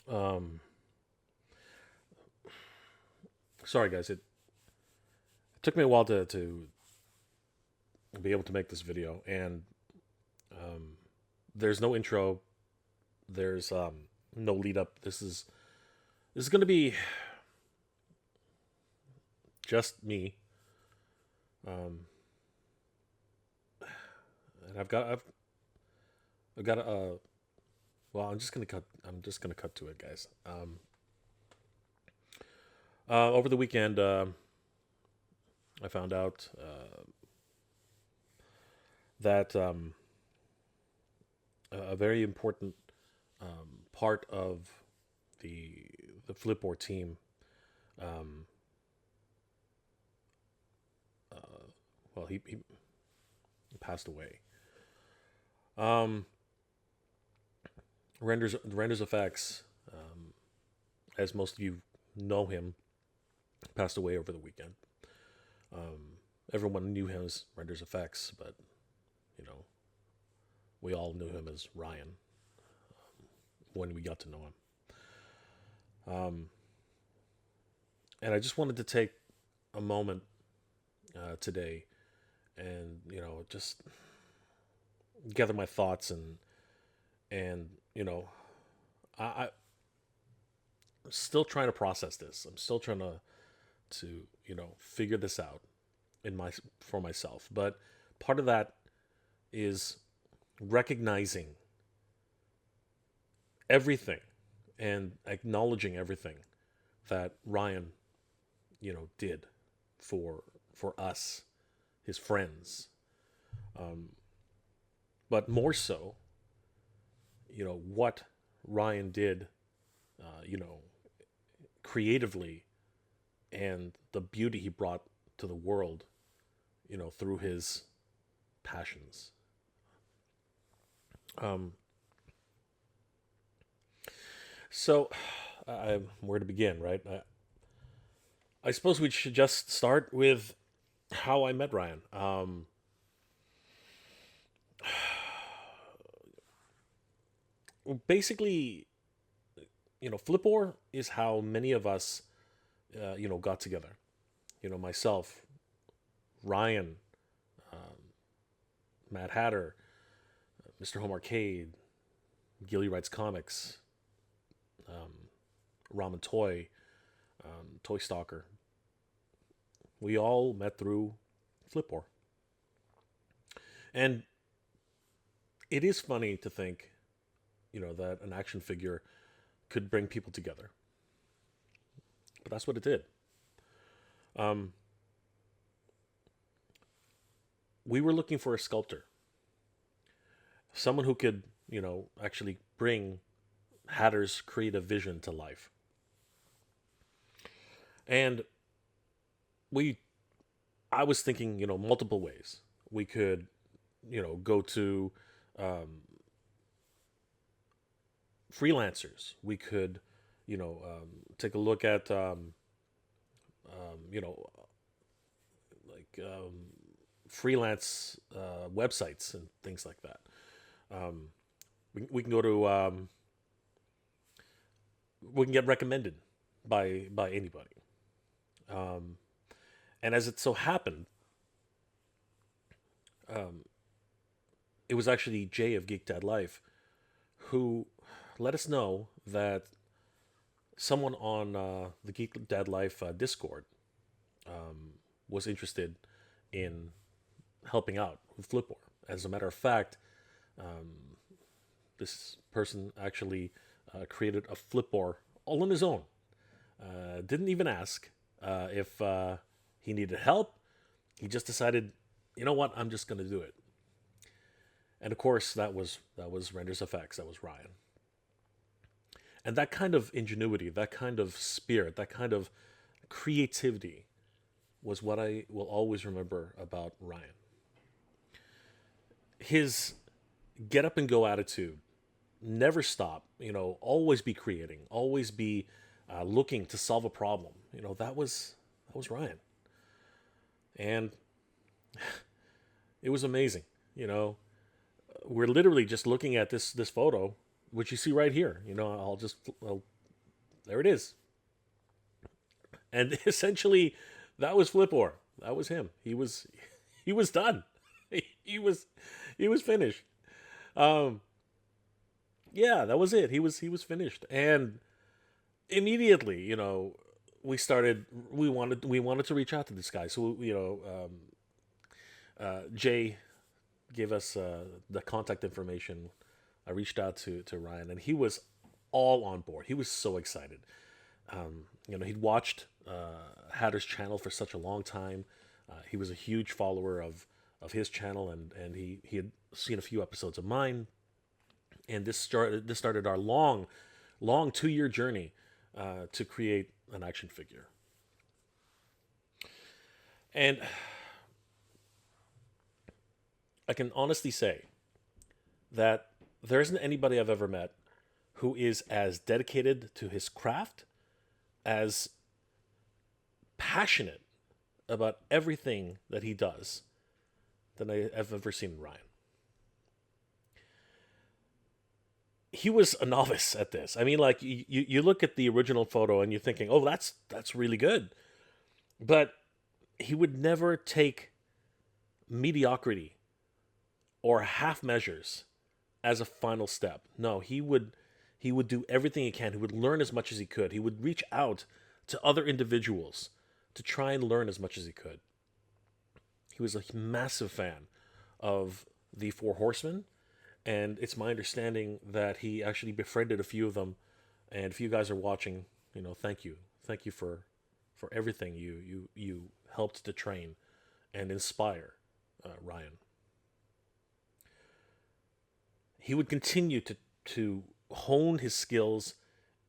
Um, Sorry, guys. It took me a while to be able to make this video, and um, there's no intro. There's no lead up. This is going to be just me. Um, and I've got well, I'm just gonna cut to it, guys. Over the weekend, I found out that a very important part of the the Flipboard team, um, uh, well, he passed away. Um, Renders effects, as most of you know him, passed away over the weekend. Everyone knew him as Renders effects, but you know we all knew him as Ryan when we got to know him. And I just wanted to take a moment today and just gather my thoughts and I'm still trying to process this. I'm still trying to figure this out in my for myself. But part of that is recognizing everything and acknowledging everything that Ryan did for us, his friends. Um, but more so, what Ryan did, creatively, and the beauty he brought to the world, through his passions. Um, so, where to begin, right? I suppose we should just start with how I met Ryan. Basically, Flipboard is how many of us, got together. Myself, Ryan, Mad Hatter, Mr. Home Arcade, Gilly Writes Comics, um, Ramen Toy, Toy Stalker. We all met through Flipboard. And it is funny to think, that an action figure could bring people together. But that's what it did. Um, we were looking for a sculptor, someone who could, actually bring Hatter's creative vision to life. And we, I was thinking, multiple ways. We could, go to um, freelancers. We could, take a look at, you know, like freelance websites and things like that. Um, we can go to we can get recommended by anybody. Um, and as it so happened, um, it was actually Jay of Geek Dad Life who let us know that someone on the Geek Dad Life Discord was interested in helping out with Flipboard. As a matter of fact, this person actually created a Flipboard all on his own. Didn't even ask if he needed help. He just decided, you know what, I'm just going to do it. And of course, that was RendersFX. That was Ryan. And that kind of ingenuity, that kind of spirit, that kind of creativity was what I will always remember about Ryan. His get up and go attitude, never stop, always be creating, always be looking to solve a problem. That was Ryan. And it was amazing. We're literally just looking at this photo, which you see right here. I'll there it is. And essentially, that was Flipor. That was him. He was done. He was he was finished. Um, yeah, that was it. He was finished, and immediately, we wanted to reach out to this guy. So Jay gave us the contact information. I reached out to Ryan, and he was all on board. He was so excited. He'd watched Hatter's channel for such a long time. He was a huge follower of his channel, and he had seen a few episodes of mine. And this started our long 2 year journey to create an action figure. And I can honestly say that there isn't anybody I've ever met who is as dedicated to his craft, as passionate about everything that he does, than I've ever seen in Ryan. He was a novice at this. I mean, like you look at the original photo and you're thinking, oh, that's really good, but he would never take mediocrity or half measures as a final step. No, he would do everything he can. He would learn as much as he could. He would reach out to other individuals to try and learn as much as he could. He was a massive fan of the Four Horsemen, and it's my understanding that he actually befriended a few of them. And if you guys are watching, thank you for everything you helped to train and inspire Ryan. He would continue to hone his skills,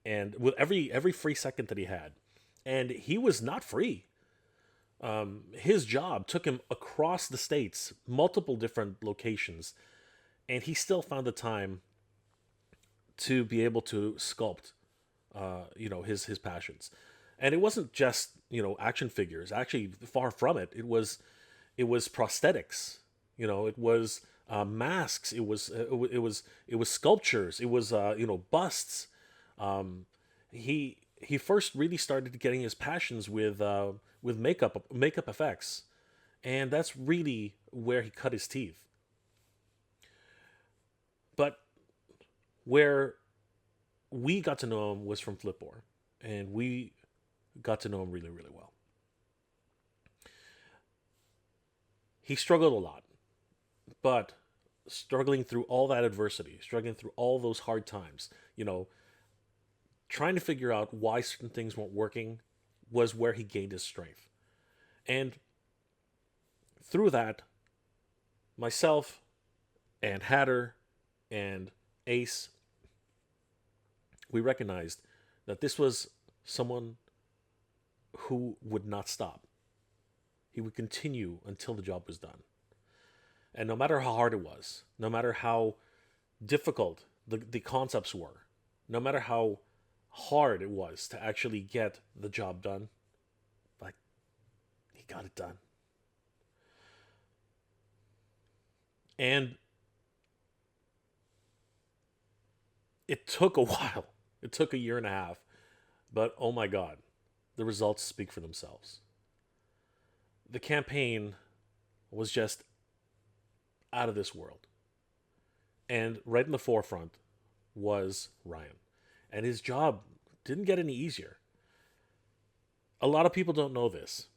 and with every free second that he had, and he was not free. His job took him across the states, multiple different locations, and he still found the time to be able to sculpt, his passions. And it wasn't just action figures. Actually, far from it. It was prosthetics. It was masks. It was sculptures. It was busts. He first really started getting his passions with makeup effects, and that's really where he cut his teeth. But where we got to know him was from Flipboard, and we got to know him really, really well. He struggled a lot, but struggling through all that adversity, struggling through all those hard times, trying to figure out why certain things weren't working was where he gained his strength. And through that, myself and Hatter and Ace, we recognized that this was someone who would not stop. He would continue until the job was done. And no matter how hard it was, no matter how difficult the concepts were, no matter how hard it was to actually get the job done, like, he got it done. And it took a while. It took a year and a half. But oh my God, the results speak for themselves. The campaign was just out of this world. And right in the forefront was Ryan. And his job didn't get any easier. A lot of people don't know this.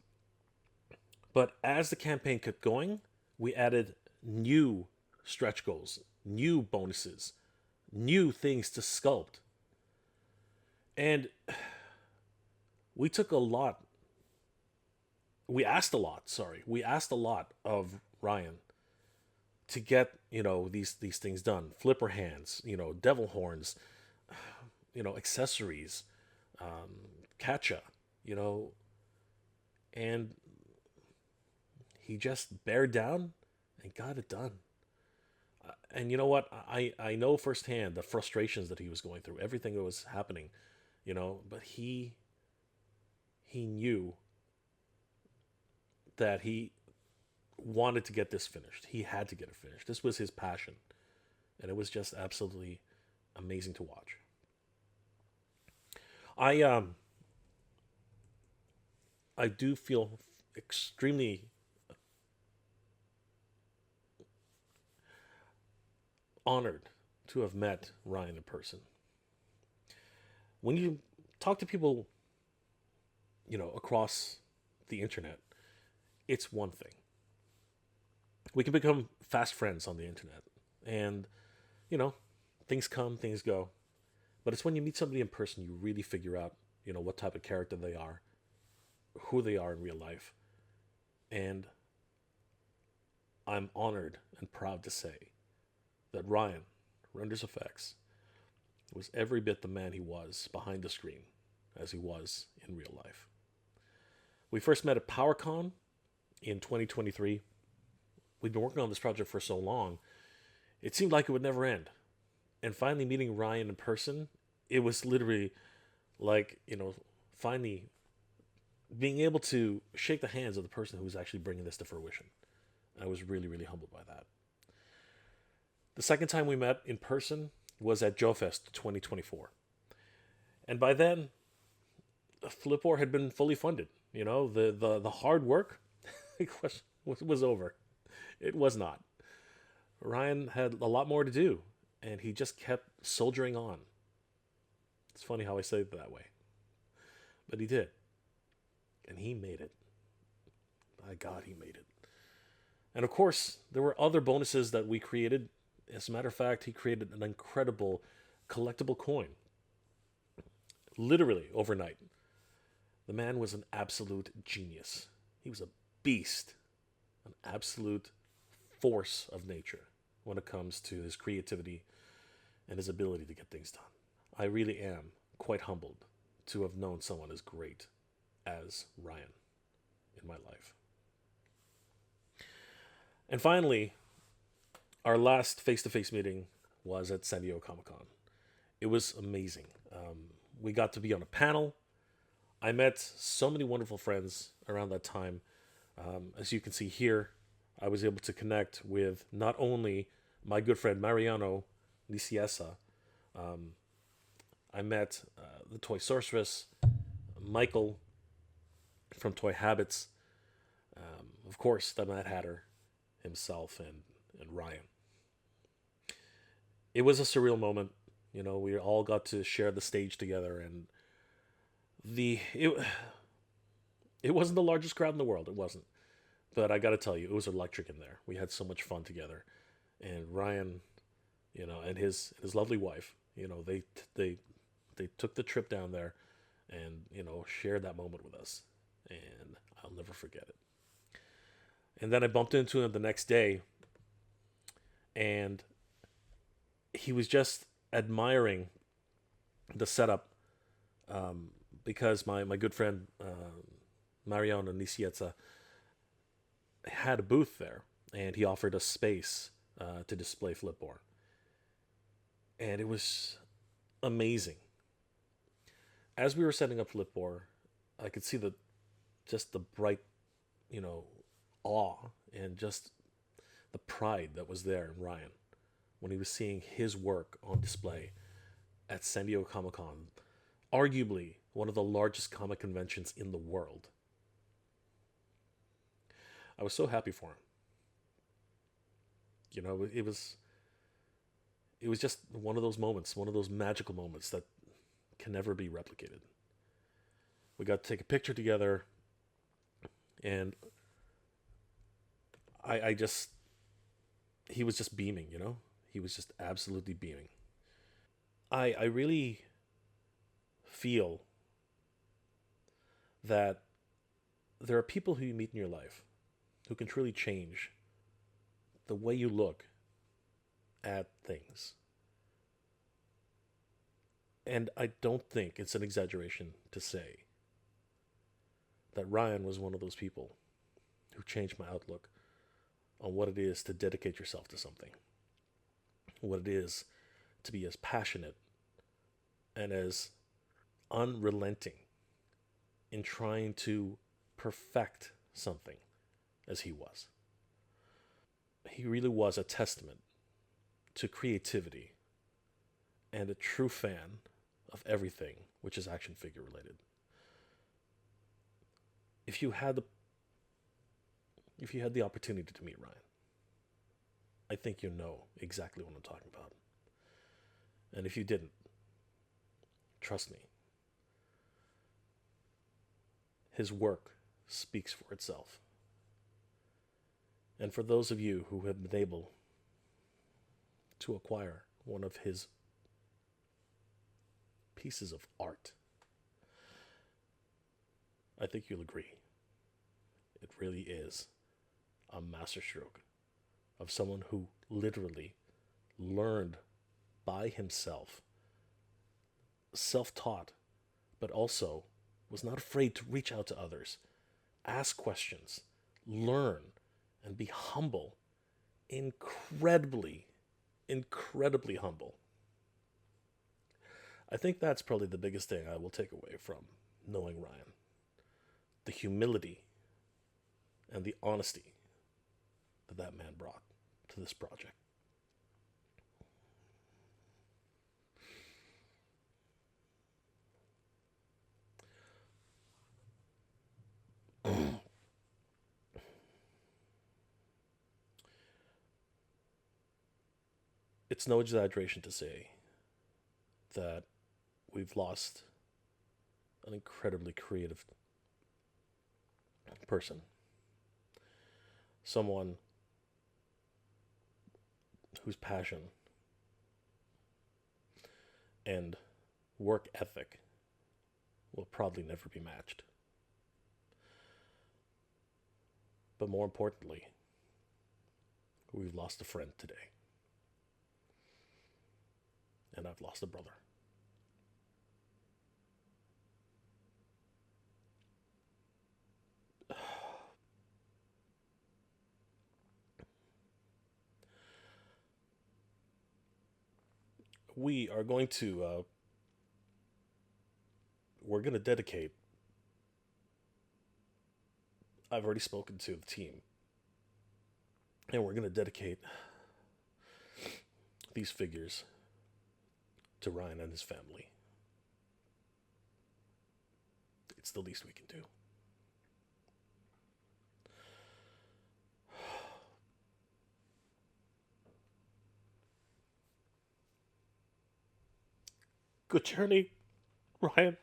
But as the campaign kept going, we added new stretch goals, new bonuses, new things to sculpt. And we took a lot. We asked a lot of Ryan to get, these things done. Flipper hands, devil horns, accessories, catcha, and he just bared down and got it done. And you know what? I know firsthand the frustrations that he was going through, everything that was happening, but he knew that he wanted to get this finished. He had to get it finished. This was his passion. And it was just absolutely amazing to watch. I I do feel extremely honored to have met Ryan in person. When you talk to people, across the internet, it's one thing. We can become fast friends on the internet, and you know, things come, things go. But it's when you meet somebody in person you really figure out, what type of character they are, who they are in real life. And I'm honored and proud to say that Ryan RendersFX was every bit the man he was behind the screen as he was in real life. We first met at PowerCon in 2023. We'd been working on this project for so long, it seemed like it would never end. And finally meeting Ryan in person, it was literally like, finally being able to shake the hands of the person who was actually bringing this to fruition. I was really, really humbled by that. The second time we met in person was at JoeFest 2024. And by then, Flipboard had been fully funded. The hard work was over. It was not. Ryan had a lot more to do, and he just kept soldiering on. It's funny how I say it that way. But he did. And he made it. My God, he made it. And of course, there were other bonuses that we created. As a matter of fact, he created an incredible collectible coin. Literally overnight. The man was an absolute genius. He was a beast, an absolute force of nature when it comes to his creativity and his ability to get things done. I really am quite humbled to have known someone as great as Ryan in my life. And finally, our last face to face meeting was at San Diego Comic Con. It was amazing. We got to be on a panel. I met so many wonderful friends around that time. As you can see here, I was able to connect with not only my good friend Mariano Liciesa. I met the Toy Sorceress, Michael from Toy Habits, of course, the Mad Hatter himself, and Ryan. It was a surreal moment. We all got to share the stage together, and the it wasn't the largest crowd in the world. It wasn't, but I got to tell you, it was electric in there. We had so much fun together, and Ryan, and his lovely wife, they took the trip down there, and shared that moment with us, and I'll never forget it. And then I bumped into him the next day, and he was just admiring the setup, because my good friend Mariano Nisietza had a booth there, and he offered us space to display Flipboard. And it was amazing. As we were setting up Flipboard, I could see the bright, you know, awe and just the pride that was there in Ryan when he was seeing his work on display at San Diego Comic Con, arguably one of the largest comic conventions in the world. I was so happy for him. It was just one of those moments, one of those magical moments that can never be replicated. We got to take a picture together, and I just he was just beaming. He was just absolutely beaming. I really feel that there are people who you meet in your life who can truly change the way you look at things. And I don't think it's an exaggeration to say that Ryan was one of those people who changed my outlook on what it is to dedicate yourself to something, what it is to be as passionate and as unrelenting in trying to perfect something as he was. He really was a testament to creativity and a true fan of everything which is action figure related. If you had the if you had the opportunity to meet Ryan, I think you know exactly what I'm talking about. And if you didn't, trust me, his work speaks for itself. And for those of you who have been able to acquire one of his pieces of art, I think you'll agree. It really is a masterstroke of someone who literally learned by himself, self taught, but also was not afraid to reach out to others, ask questions, learn, and be humble. Incredibly, incredibly humble. I think that's probably the biggest thing I will take away from knowing Ryan: the humility and the honesty that that man brought to this project. It's no exaggeration to say that we've lost an incredibly creative person, someone whose passion and work ethic will probably never be matched. But more importantly, we've lost a friend today. And I've lost a brother. We are going to, we're going to dedicate, I've already spoken to the team, and we're going to dedicate these figures to Ryan and his family. It's the least we can do. Good journey, Ryan.